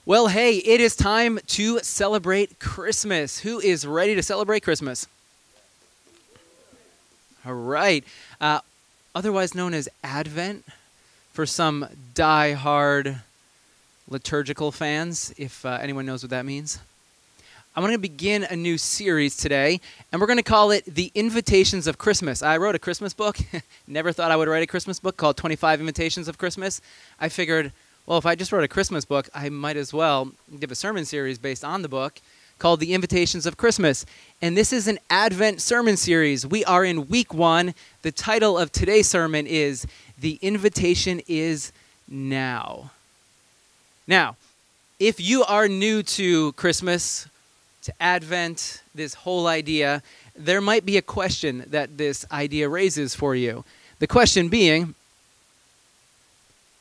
Well, hey, it is time to celebrate Christmas. Who is ready to celebrate Christmas? All right. Otherwise known as Advent for some die-hard liturgical fans, if anyone knows what that means. I'm going to begin a new series today, and we're going to call it The Invitations of Christmas. I wrote a Christmas book. Never thought I would write a Christmas book called 25 Invitations of Christmas. I figured, well, if I just wrote a Christmas book, I might as well give a sermon series based on the book called The Invitations of Christmas. And this is an Advent sermon series. We are in week 1. The title of today's sermon is The Invitation is Now. Now, if you are new to Christmas, to Advent, this whole idea, there might be a question that this idea raises for you. The question being,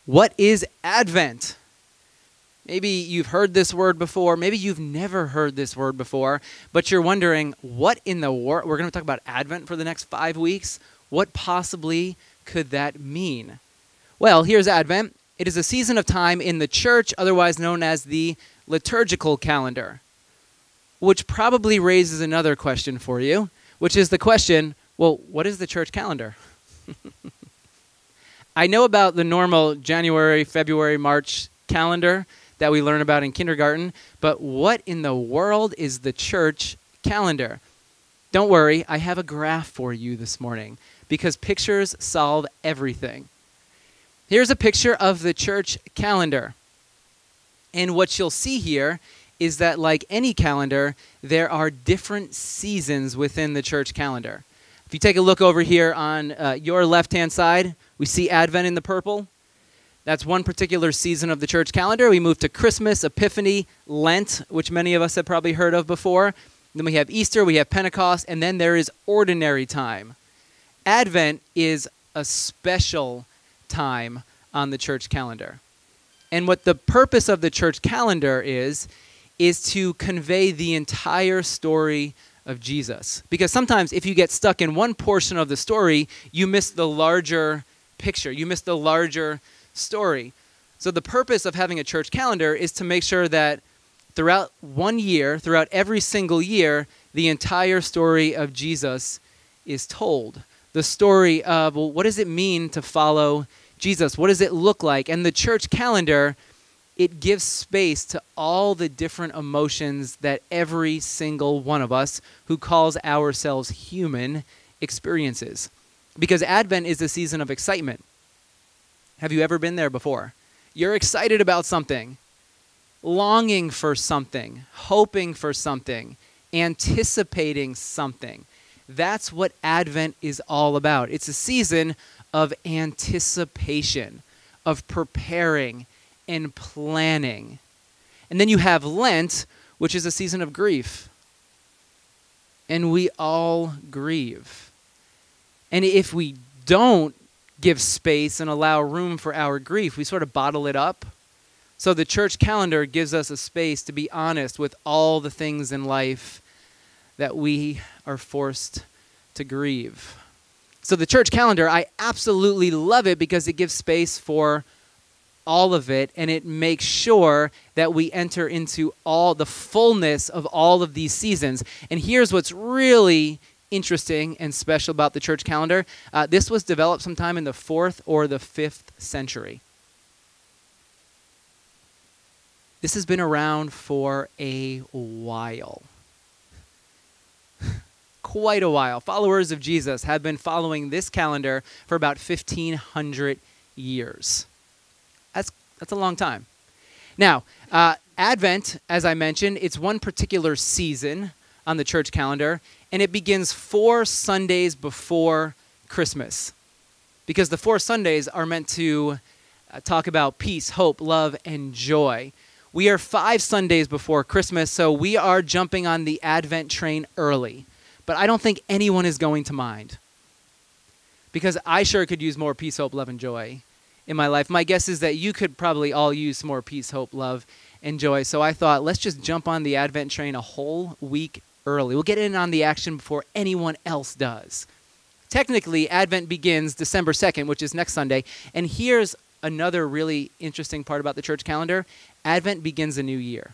what is Advent? Maybe you've heard this word before. Maybe you've never heard this word before, but you're wondering, what in the world? We're going to talk about Advent for the next 5 weeks. What possibly could that mean? Well, here's Advent. It is a season of time in the church, otherwise known as the liturgical calendar, which probably raises another question for you, which is the question, well, what is the church calendar? I know about the normal January, February, March calendar that we learn about in kindergarten, but what in the world is the church calendar? Don't worry, I have a graph for you this morning, because pictures solve everything. Here's a picture of the church calendar. And what you'll see here is that, like any calendar, there are different seasons within the church calendar. If you take a look over here on your left-hand side, we see Advent in the purple. That's one particular season of the church calendar. We move to Christmas, Epiphany, Lent, which many of us have probably heard of before. Then we have Easter, we have Pentecost, and then there is ordinary time. Advent is a special time on the church calendar. And what the purpose of the church calendar is to convey the entire story of Jesus. Because sometimes if you get stuck in one portion of the story, you miss the larger picture. You miss the larger story. So the purpose of having a church calendar is to make sure that throughout one year, throughout every single year, the entire story of Jesus is told. The story of, well, what does it mean to follow Jesus? What does it look like? And the church calendar, it gives space to all the different emotions that every single one of us who calls ourselves human experiences. Because Advent is a season of excitement. Have you ever been there before? You're excited about something, longing for something, hoping for something, anticipating something. That's what Advent is all about. It's a season of anticipation, of preparing and planning. And then you have Lent, which is a season of grief. And we all grieve. And if we don't give space and allow room for our grief, we sort of bottle it up. So the church calendar gives us a space to be honest with all the things in life that we are forced to grieve. So the church calendar, I absolutely love it because it gives space for all of it, and it makes sure that we enter into all the fullness of all of these seasons. And here's what's really interesting and special about the church calendar. This was developed sometime in the 4th or the 5th century. This has been around for a while. Quite a while. Followers of Jesus have been following this calendar for about 1,500 years. That's a long time. Now, Advent, as I mentioned, it's one particular season on the church calendar, and it begins 4 Sundays before Christmas, because the 4 Sundays are meant to talk about peace, hope, love, and joy. We are 5 Sundays before Christmas, so we are jumping on the Advent train early. But I don't think anyone is going to mind, because I sure could use more peace, hope, love, and joy in my life. My guess is that you could probably all use some more peace, hope, love, and joy. So I thought, let's just jump on the Advent train a whole week early. We'll get in on the action before anyone else does. Technically, Advent begins December 2nd, which is next Sunday. And here's another really interesting part about the church calendar, Advent begins a new year.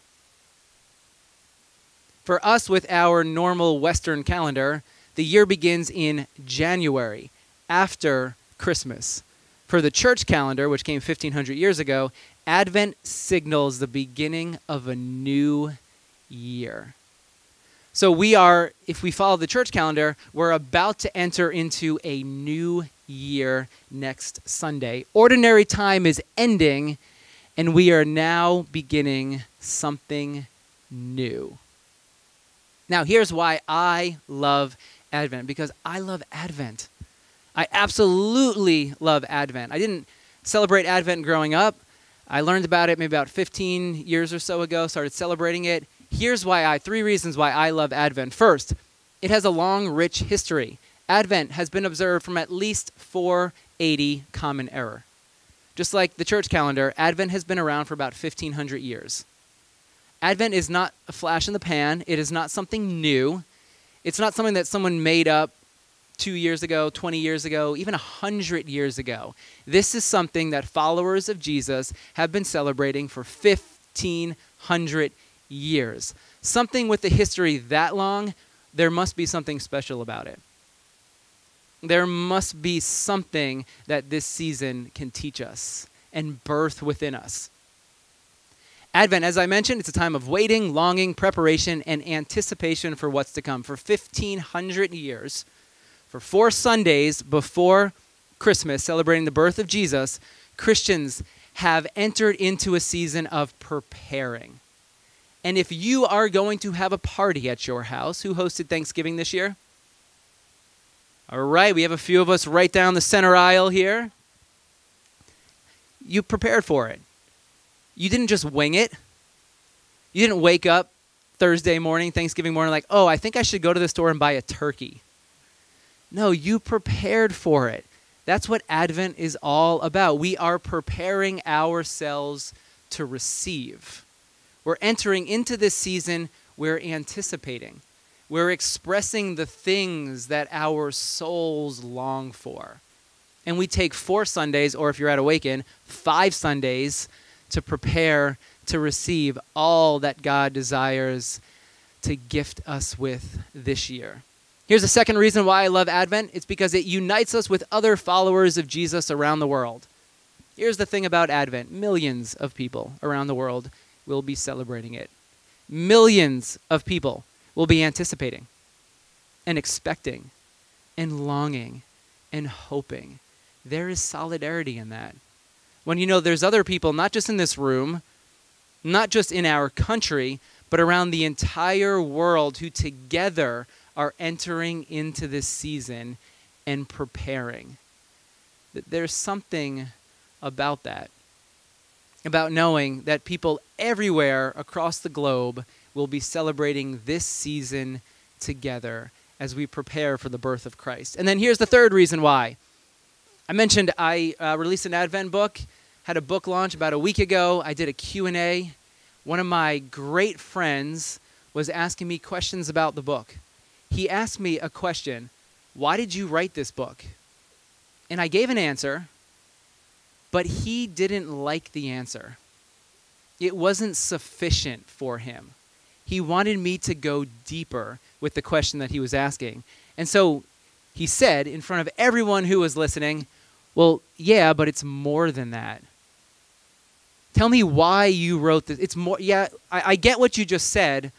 For us, with our normal Western calendar, the year begins in January, after Christmas. For the church calendar, which came 1,500 years ago, Advent signals the beginning of a new year. So if we follow the church calendar, we're about to enter into a new year next Sunday. Ordinary time is ending, and we are now beginning something new. Now, here's why I love Advent, because I love Advent. I absolutely love Advent. I didn't celebrate Advent growing up. I learned about it maybe about 15 years or so ago, started celebrating it. Here's why 3 reasons why I love Advent. First, it has a long, rich history. Advent has been observed from at least 480 Common Era. Just like the church calendar, Advent has been around for about 1,500 years. Advent is not a flash in the pan. It is not something new. It's not something that someone made up 2 years ago, 20 years ago, even 100 years ago. This is something that followers of Jesus have been celebrating for 1,500 years. Something with a history that long, there must be something special about it. There must be something that this season can teach us and birth within us. Advent, as I mentioned, it's a time of waiting, longing, preparation, and anticipation for what's to come. For 1,500 years, for 4 Sundays before Christmas, celebrating the birth of Jesus, Christians have entered into a season of preparing. And if you are going to have a party at your house, who hosted Thanksgiving this year? All right, we have a few of us right down the center aisle here. You prepared for it. You didn't just wing it. You didn't wake up Thursday morning, Thanksgiving morning, like, oh, I think I should go to the store and buy a turkey. No, you prepared for it. That's what Advent is all about. We are preparing ourselves to receive. We're entering into this season, we're anticipating. We're expressing the things that our souls long for. And we take 4 Sundays, or if you're at Awaken, 5 Sundays to prepare to receive all that God desires to gift us with this year. Here's the second reason why I love Advent. It's because it unites us with other followers of Jesus around the world. Here's the thing about Advent. Millions of people around the world will be celebrating it. Millions of people will be anticipating and expecting and longing and hoping. There is solidarity in that. When you know there's other people, not just in this room, not just in our country, but around the entire world who together are entering into this season and preparing. There's something about that, about knowing that people everywhere across the globe will be celebrating this season together as we prepare for the birth of Christ. And then here's the third reason why. I mentioned I released an Advent book, had a book launch about a week ago. I did a Q&A. One of my great friends was asking me questions about the book. He asked me a question, why did you write this book? And I gave an answer, but he didn't like the answer. It wasn't sufficient for him. He wanted me to go deeper with the question that he was asking. And so he said in front of everyone who was listening, well, yeah, but it's more than that. Tell me why you wrote this. It's more, yeah, I get what you just said,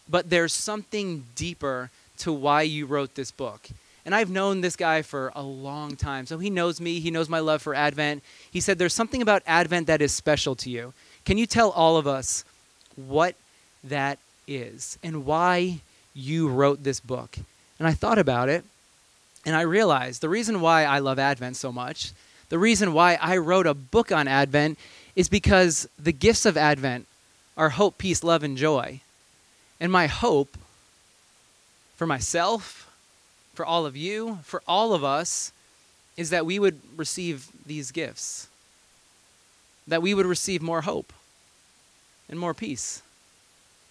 but there's something deeper to why you wrote this book. And I've known this guy for a long time, so he knows me. He knows my love for Advent. He said, there's something about Advent that is special to you. Can you tell all of us what that is and why you wrote this book? And I thought about it, and I realized the reason why I love Advent so much, the reason why I wrote a book on Advent is because the gifts of Advent are hope, peace, love, and joy. And my hope for myself, for all of you, for all of us, is that we would receive these gifts. That we would receive more hope and more peace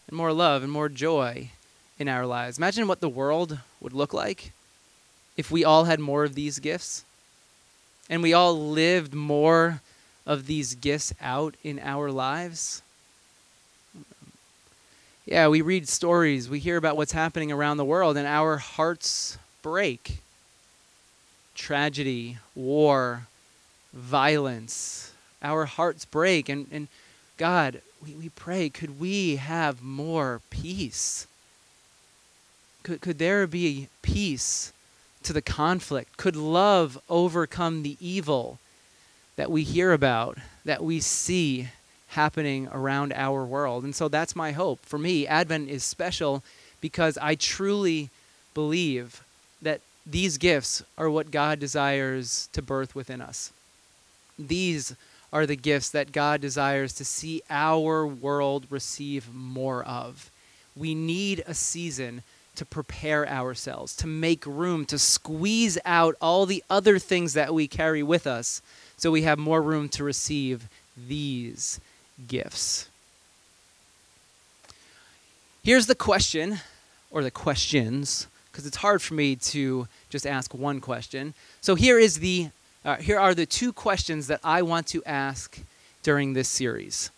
and more love and more joy in our lives. Imagine what the world would look like if we all had more of these gifts and we all lived more of these gifts out in our lives? Yeah, we read stories, we hear about what's happening around the world, and our hearts break. Tragedy, war, violence. Our hearts break. And God, we pray, could we have more peace? Could there be peace to the conflict? Could love overcome the evil that we hear about, that we see happening around our world? And so that's my hope. For me, Advent is special because I truly believe that these gifts are what God desires to birth within us. These are the gifts that God desires to see our world receive more of. We need a season to prepare ourselves, to make room, to squeeze out all the other things that we carry with us so we have more room to receive these gifts. Here's the question, or the questions, because it's hard for me to just ask one question. So here are the two questions that I want to ask during this series.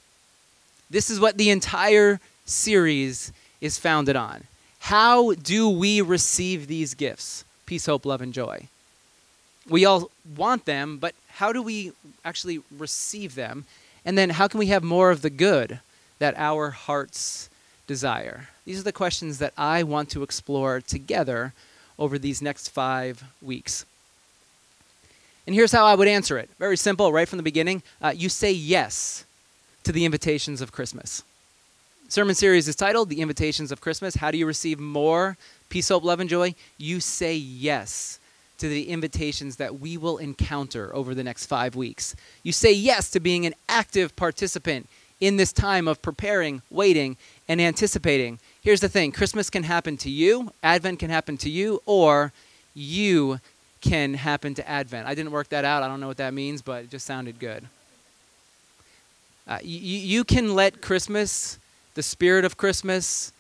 This is what the entire series is founded on. How do we receive these gifts? Peace, hope, love, and joy. We all want them, but how do we actually receive them? And then how can we have more of the good that our hearts desire? These are the questions that I want to explore together over these next 5 weeks. And here's how I would answer it. Very simple, right from the beginning. You say yes to the invitations of Christmas. Sermon series is titled The Invitations of Christmas. How do you receive more peace, hope, love, and joy? You say yes to the invitations that we will encounter over the next 5 weeks. You say yes to being an active participant in this time of preparing, waiting, and anticipating. Here's the thing. Christmas can happen to you, Advent can happen to you, or you can happen to Advent. I didn't work that out. I don't know what that means, but it just sounded good. You can let Christmas, the spirit of Christmas,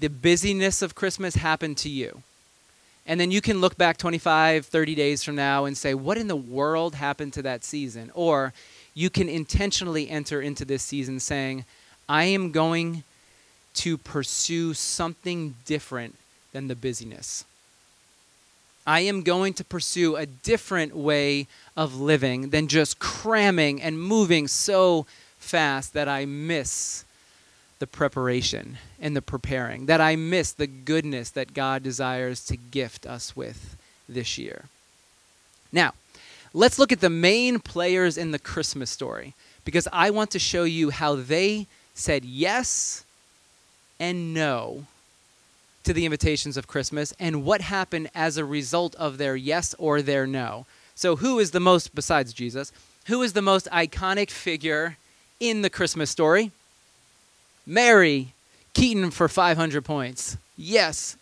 the busyness of Christmas happen to you. And then you can look back 25, 30 days from now and say, what in the world happened to that season? Or you can intentionally enter into this season saying, I am going to pursue something different than the busyness. I am going to pursue a different way of living than just cramming and moving so fast that I miss the preparation and the preparing, that I miss the goodness that God desires to gift us with this year. Now, let's look at the main players in the Christmas story, because I want to show you how they said yes and no to the invitations of Christmas and what happened as a result of their yes or their no. So who is the most, besides Jesus, who is the most iconic figure in the Christmas story? Mary. Keaton for 500 points. Yes.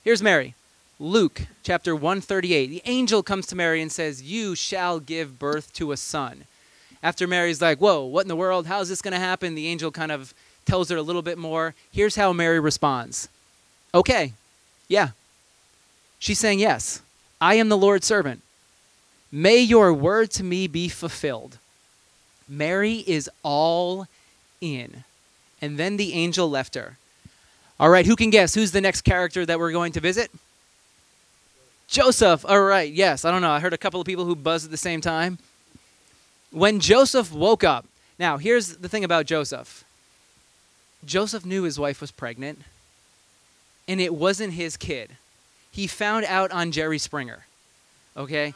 Here's Mary. Luke chapter 138. The angel comes to Mary and says, you shall give birth to a son. After Mary's like, whoa, what in the world? How is this going to happen? The angel kind of tells her a little bit more. Here's how Mary responds. Okay, yeah. She's saying yes. I am the Lord's servant. May your word to me be fulfilled. Mary is all in. And then the angel left her. All right, who can guess? Who's the next character that we're going to visit? Joseph. All right, yes. I don't know. I heard a couple of people who buzzed at the same time. When Joseph woke up. Now, here's the thing about Joseph. Joseph knew his wife was pregnant, and it wasn't his kid. He found out on Jerry Springer, okay?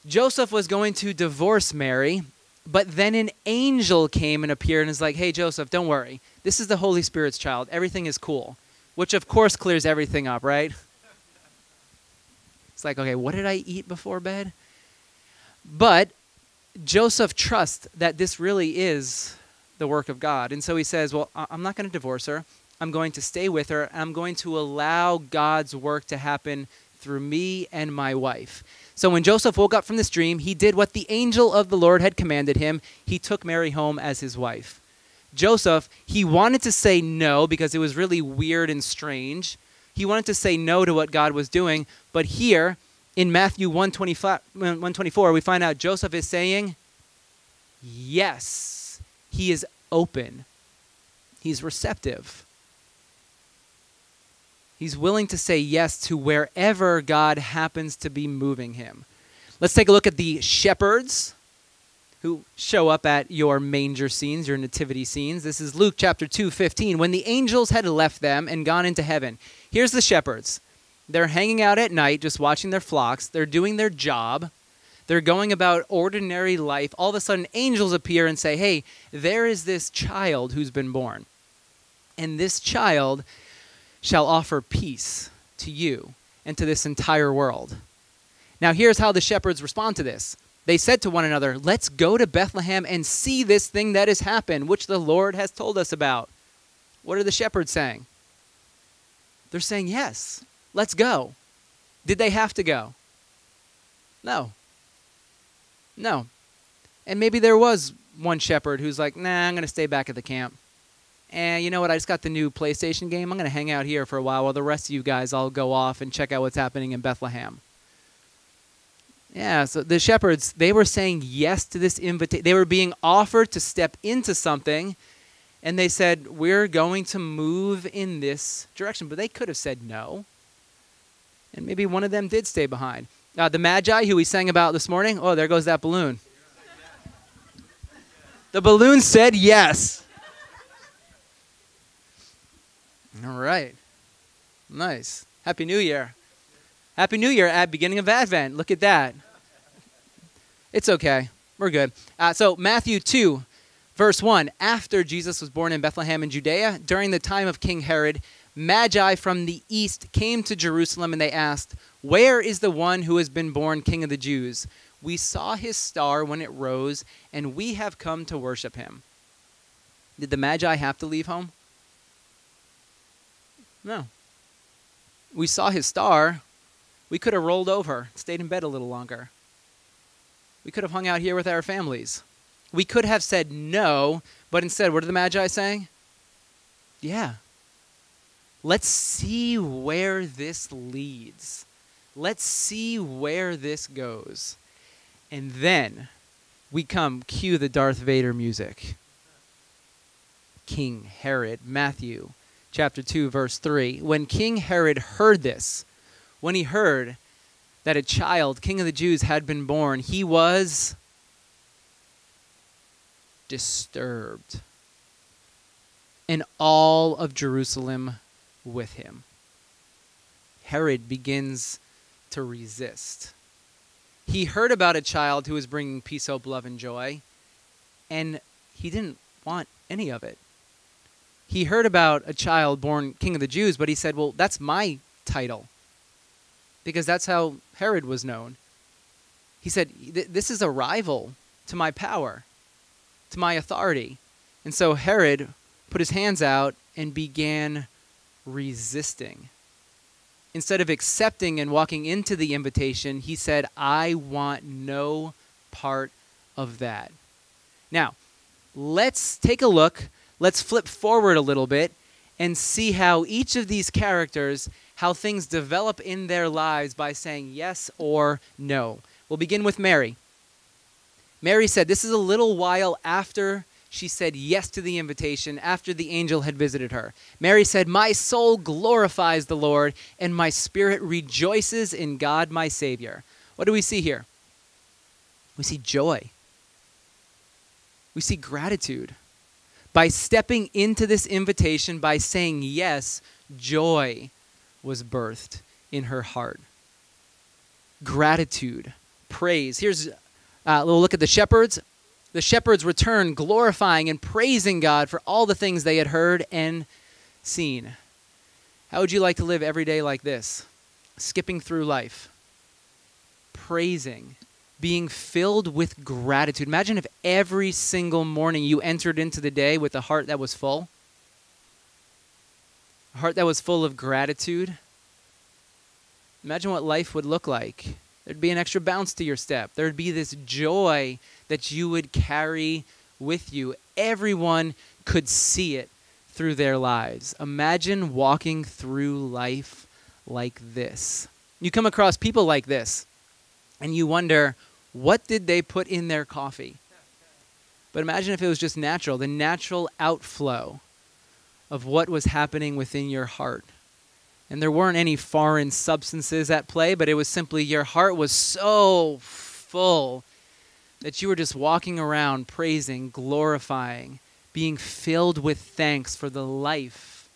Joseph was going to divorce Mary, but then an angel came and appeared and is like, hey, Joseph, don't worry. This is the Holy Spirit's child. Everything is cool, which of course clears everything up, right? It's like, okay, what did I eat before bed? But Joseph trusts that this really is the work of God. And so he says, well, I'm not going to divorce her. I'm going to stay with her. I'm going to allow God's work to happen through me and my wife. So when Joseph woke up from this dream, he did what the angel of the Lord had commanded him. He took Mary home as his wife. Joseph, he wanted to say no because it was really weird and strange. He wanted to say no to what God was doing. But here, In Matthew 1:24, we find out Joseph is saying, yes. He is open. He's receptive. He's willing to say yes to wherever God happens to be moving him. Let's take a look at the shepherds who show up at your manger scenes, your nativity scenes. This is Luke chapter 2:15. When the angels had left them and gone into heaven, here's the shepherds. They're hanging out at night, just watching their flocks. They're doing their job. They're going about ordinary life. All of a sudden, angels appear and say, hey, there is this child who's been born. And this child shall offer peace to you and to this entire world. Now, here's how the shepherds respond to this. They said to one another, let's go to Bethlehem and see this thing that has happened, which the Lord has told us about. What are the shepherds saying? They're saying, yes, let's go. Did they have to go? No. No. And maybe there was one shepherd who's like, nah, I'm going to stay back at the camp. And you know what? I just got the new PlayStation game. I'm going to hang out here for a while the rest of you guys all go off and check out what's happening in Bethlehem. Yeah, so the shepherds, they were saying yes to this invitation. They were being offered to step into something, and they said, we're going to move in this direction. But they could have said no. And maybe one of them did stay behind. The Magi, who we sang about this morning, oh, there goes that balloon. The balloon said yes. All right. Nice. Happy New Year. Happy New Year at beginning of Advent. Look at that. It's okay. We're good. So Matthew 2, verse 1. After Jesus was born in Bethlehem in Judea, during the time of King Herod, Magi from the east came to Jerusalem, and they asked, where is the one who has been born King of the Jews? We saw his star when it rose, and we have come to worship him. Did the Magi have to leave home? No. We saw his star. We could have rolled over, stayed in bed a little longer. We could have hung out here with our families. We could have said no, but instead, what are the Magi saying? Yeah. Let's see where this leads. Let's see where this goes. And then we cue the Darth Vader music. King Herod, Matthew chapter 2, verse 3. When King Herod heard this, when he heard that a child, King of the Jews, had been born, he was disturbed, and all of Jerusalem with him. Herod begins to resist. He heard about a child who was bringing peace, hope, love, and joy, and he didn't want any of it. He heard about a child born King of the Jews, but he said, well, that's my title, because that's how Herod was known. He said, this is a rival to my power, to my authority. And so Herod put his hands out and began resisting. Instead of accepting and walking into the invitation, he said, I want no part of that. Now, let's take a look. Let's flip forward a little bit and see how each of these characters, how things develop in their lives by saying yes or no. We'll begin with Mary. Mary said, this is a little while after she said yes to the invitation, after the angel had visited her. Mary said, my soul glorifies the Lord, and my spirit rejoices in God my Savior. What do we see here? We see joy. We see gratitude. By stepping into this invitation, by saying yes, joy was birthed in her heart. Gratitude, praise. Here's a little look at the shepherds. The shepherds returned glorifying and praising God for all the things they had heard and seen. How would you like to live every day like this? Skipping through life, praising, being filled with gratitude. Imagine if every single morning you entered into the day with a heart that was full. A heart that was full of gratitude. Imagine what life would look like. There'd be an extra bounce to your step. There'd be this joy that you would carry with you. Everyone could see it through their lives. Imagine walking through life like this. You come across people like this, and you wonder, what did they put in their coffee? But imagine if it was just natural, the natural outflow of what was happening within your heart. And there weren't any foreign substances at play, but it was simply your heart was so full that you were just walking around praising, glorifying, being filled with thanks for the life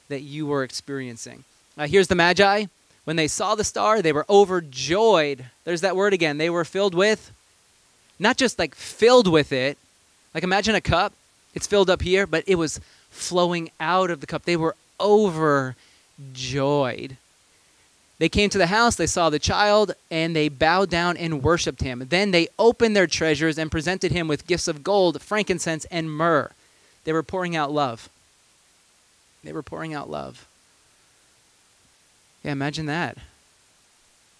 that you were experiencing. Here's the Magi. When they saw the star, they were overjoyed. There's that word again. They were filled with, not just like filled with it. Like imagine a cup. It's filled up here, but it was flowing out of the cup. They were overjoyed. They came to the house, they saw the child, and they bowed down and worshiped him. Then they opened their treasures and presented him with gifts of gold, frankincense, and myrrh. They were pouring out love. They were pouring out love. Yeah, imagine that.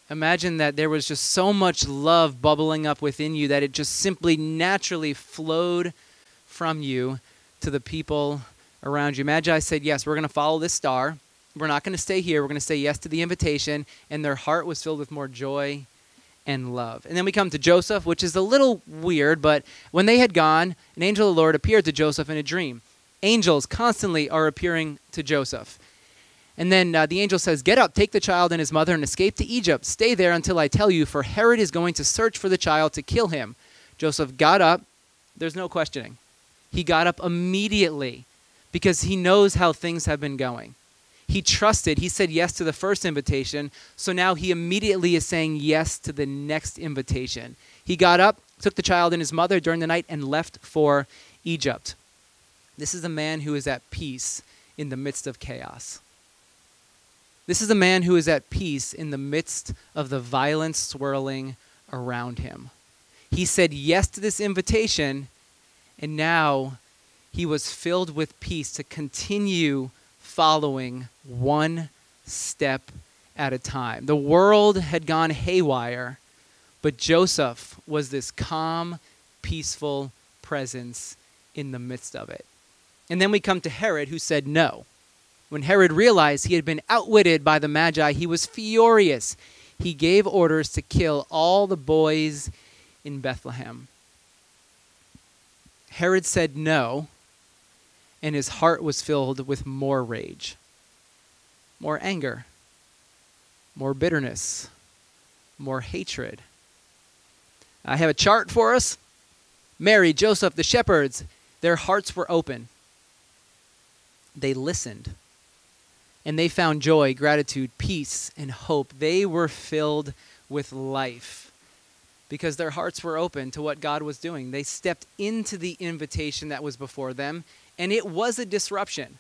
Imagine that there was just so much love bubbling up within you that it just simply naturally flowed from you to the people around you. Magi said, yes, we're going to follow this star. We're not going to stay here. We're going to say yes to the invitation. And their heart was filled with more joy and love. And then we come to Joseph, which is a little weird, but when they had gone, an angel of the Lord appeared to Joseph in a dream. Angels constantly are appearing to Joseph. And then the angel says, get up, take the child and his mother and escape to Egypt. Stay there until I tell you, for Herod is going to search for the child to kill him. Joseph got up. There's no questioning. He got up immediately because he knows how things have been going. He trusted. He said yes to the first invitation. So now he immediately is saying yes to the next invitation. He got up, took the child and his mother during the night, and left for Egypt. This is a man who is at peace in the midst of chaos. This is a man who is at peace in the midst of the violence swirling around him. He said yes to this invitation, and now he was filled with peace to continue following one step at a time. The world had gone haywire, but Joseph was this calm, peaceful presence in the midst of it. And then we come to Herod, who said no. When Herod realized he had been outwitted by the Magi, he was furious. He gave orders to kill all the boys in Bethlehem. Herod said no, and his heart was filled with more rage, more anger, more bitterness, more hatred. I have a chart for us. Mary, Joseph, the shepherds, their hearts were open. They listened. And they found joy, gratitude, peace, and hope. They were filled with life because their hearts were open to what God was doing. They stepped into the invitation that was before them, and it was a disruption.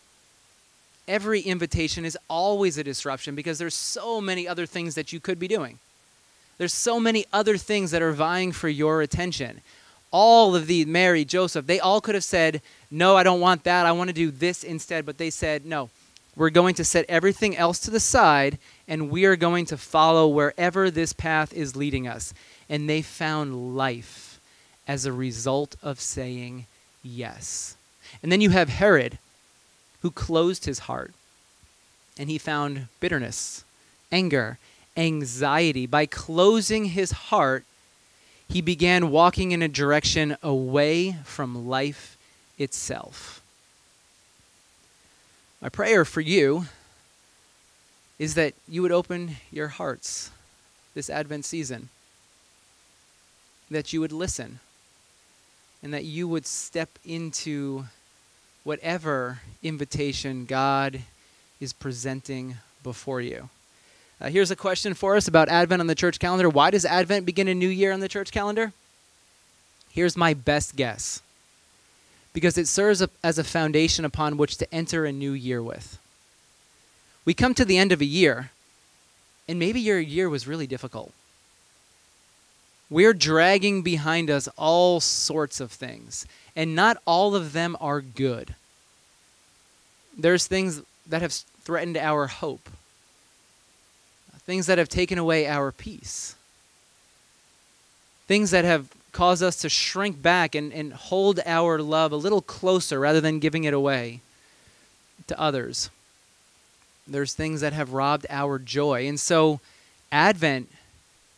Every invitation is always a disruption because there's so many other things that you could be doing. There's so many other things that are vying for your attention. All of these, Mary, Joseph, they all could have said, no, I don't want that. I want to do this instead. But they said, no. We're going to set everything else to the side, and we are going to follow wherever this path is leading us. And they found life as a result of saying yes. And then you have Herod, who closed his heart, and he found bitterness, anger, anxiety. By closing his heart, he began walking in a direction away from life itself. My prayer for you is that you would open your hearts this Advent season, that you would listen, and that you would step into whatever invitation God is presenting before you. Here's a question for us about Advent on the church calendar. Why does Advent begin a new year on the church calendar? Here's my best guess. Because it serves as a foundation upon which to enter a new year with. We come to the end of a year, and maybe your year was really difficult. We're dragging behind us all sorts of things, and not all of them are good. There's things that have threatened our hope, things that have taken away our peace, things that have cause us to shrink back and hold our love a little closer rather than giving it away to others. There's things that have robbed our joy. And so Advent,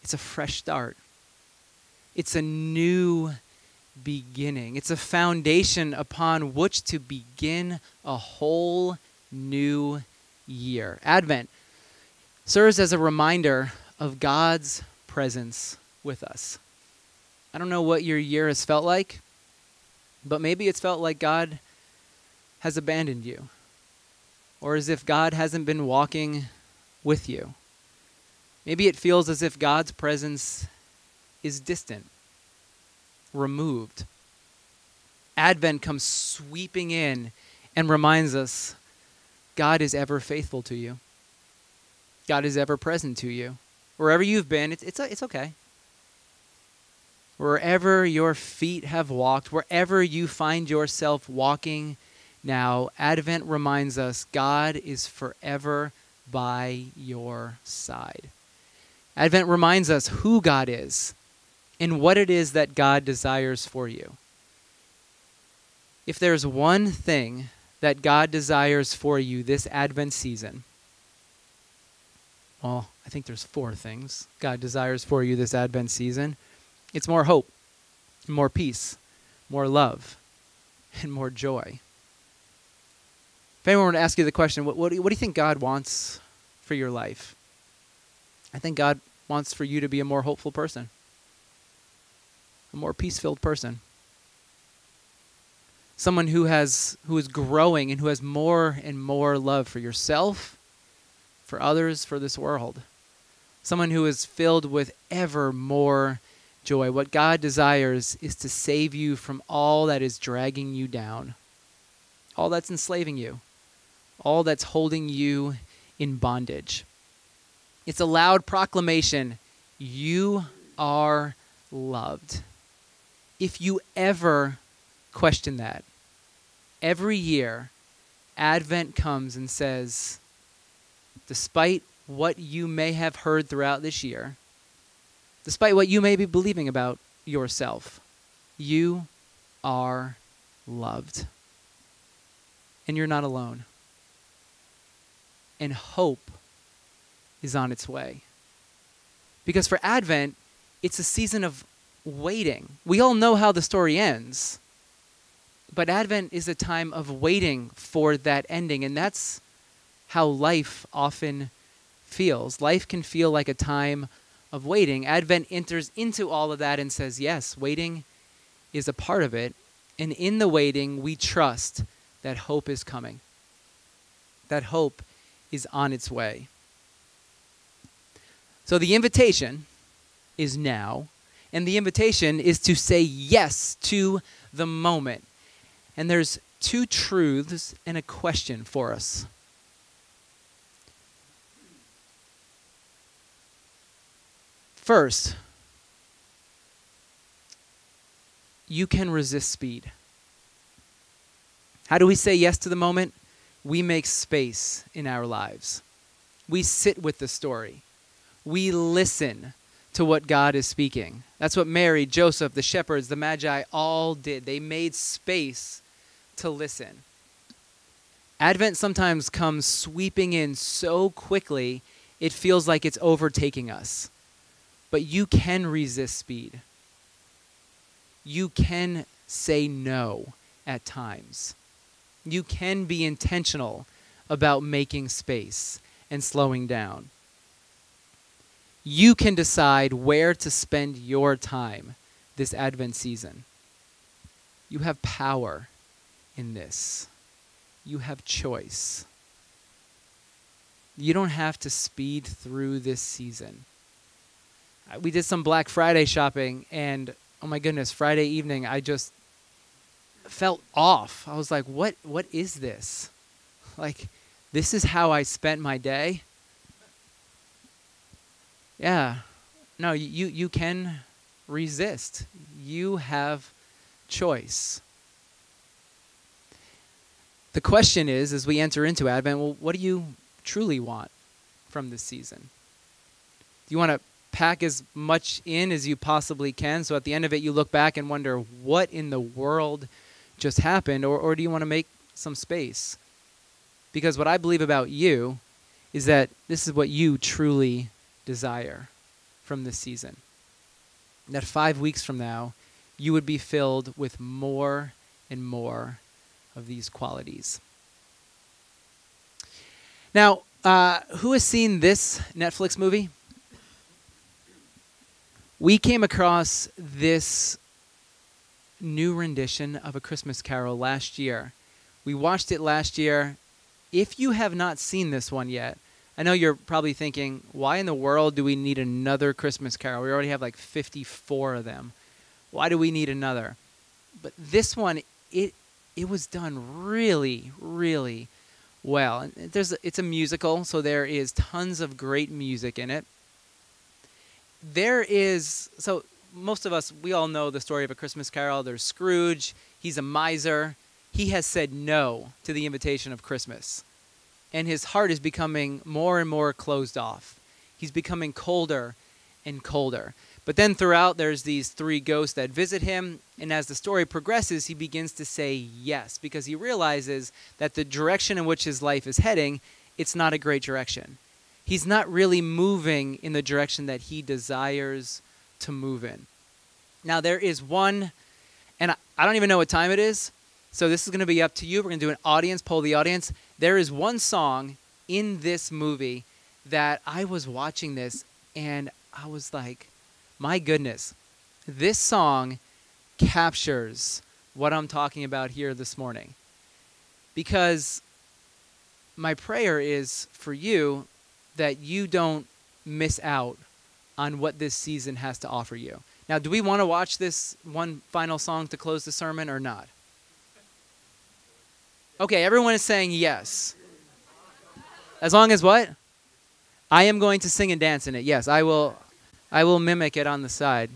it's a fresh start. It's a new beginning. It's a foundation upon which to begin a whole new year. Advent serves as a reminder of God's presence with us. I don't know what your year has felt like, but maybe it's felt like God has abandoned you, or as if God hasn't been walking with you. Maybe it feels as if God's presence is distant, removed. Advent comes sweeping in and reminds us God is ever faithful to you. God is ever present to you. Wherever you've been, it's okay. Wherever your feet have walked, wherever you find yourself walking now, Advent reminds us God is forever by your side. Advent reminds us who God is and what it is that God desires for you. If there's one thing that God desires for you this Advent season, well, I think there's 4 things God desires for you this Advent season. It's more hope, more peace, more love, and more joy. If anyone were to ask you the question, what do you think God wants for your life? I think God wants for you to be a more hopeful person, a more peace-filled person, someone who is growing and who has more and more love for yourself, for others, for this world, someone who is filled with ever more joy. What God desires is to save you from all that is dragging you down, all that's enslaving you, all that's holding you in bondage. It's a loud proclamation. You are loved. If you ever question that, every year, Advent comes and says, despite what you may have heard throughout this year, despite what you may be believing about yourself, you are loved. And you're not alone. And hope is on its way. Because for Advent, it's a season of waiting. We all know how the story ends. But Advent is a time of waiting for that ending. And that's how life often feels. Life can feel like a time of waiting. Advent enters into all of that and says, yes, waiting is a part of it. And in the waiting, we trust that hope is coming. That hope is on its way. So the invitation is now, and the invitation is to say yes to the moment. And there's 2 truths and a question for us. First, you can resist speed. How do we say yes to the moment? We make space in our lives. We sit with the story. We listen to what God is speaking. That's what Mary, Joseph, the shepherds, the Magi all did. They made space to listen. Advent sometimes comes sweeping in so quickly, it feels like it's overtaking us. But you can resist speed. You can say no at times. You can be intentional about making space and slowing down. You can decide where to spend your time this Advent season. You have power in this. You have choice. You don't have to speed through this season. We did some Black Friday shopping, and oh my goodness, Friday evening, I just felt off. I was like, what is this? Like, this is how I spent my day? Yeah. No, you can resist. You have choice. The question is, as we enter into Advent, well, what do you truly want from this season? Do you want to pack as much in as you possibly can, so at the end of it you look back and wonder what in the world just happened, or do you want to make some space? Because what I believe about you is that this is what you truly desire from this season. That 5 weeks from now, you would be filled with more and more of these qualities. Now, who has seen this Netflix movie? We came across this new rendition of A Christmas Carol last year. We watched it last year. If you have not seen this one yet, I know you're probably thinking, why in the world do we need another Christmas Carol? We already have like 54 of them. Why do we need another? But this one, it was done really, really well. And it's a musical, so there is tons of great music in it. So most of us, we all know the story of A Christmas Carol. There's Scrooge. He's a miser. He has said no to the invitation of Christmas. And his heart is becoming more and more closed off. He's becoming colder and colder. But then throughout, there's these 3 ghosts that visit him. And as the story progresses, he begins to say yes, because he realizes that the direction in which his life is heading, it's not a great direction. He's not really moving in the direction that he desires to move in. Now, there is one, and I don't even know what time it is, so this is going to be up to you. We're going to do an audience, poll the audience. There is one song in this movie that I was watching this, and I was like, my goodness, this song captures what I'm talking about here this morning. Because my prayer is for you that you don't miss out on what this season has to offer you. Now, do we want to watch this one final song to close the sermon or not? Okay, everyone is saying yes. As long as what? I am going to sing and dance in it. Yes, I will mimic it on the side.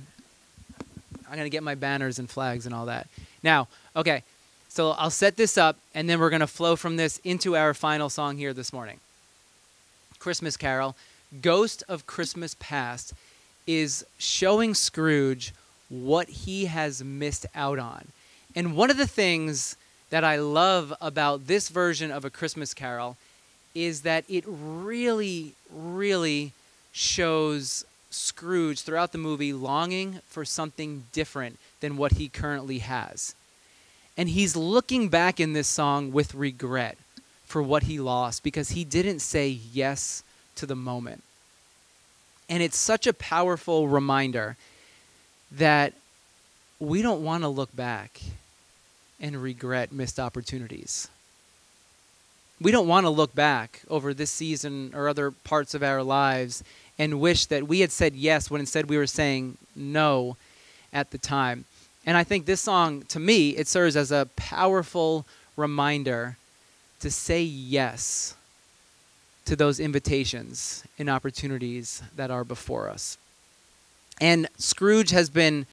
I'm going to get my banners and flags and all that. Now, okay, so I'll set this up, and then we're going to flow from this into our final song here this morning. Christmas Carol, Ghost of Christmas Past, is showing Scrooge what he has missed out on. And one of the things that I love about this version of A Christmas Carol is that it really, really shows Scrooge throughout the movie longing for something different than what he currently has. And he's looking back in this song with regret for what he lost because he didn't say yes to the moment. And it's such a powerful reminder that we don't want to look back and regret missed opportunities. We don't want to look back over this season or other parts of our lives and wish that we had said yes when instead we were saying no at the time. And I think this song, to me, it serves as a powerful reminder to say yes to those invitations and opportunities that are before us. And Scrooge has been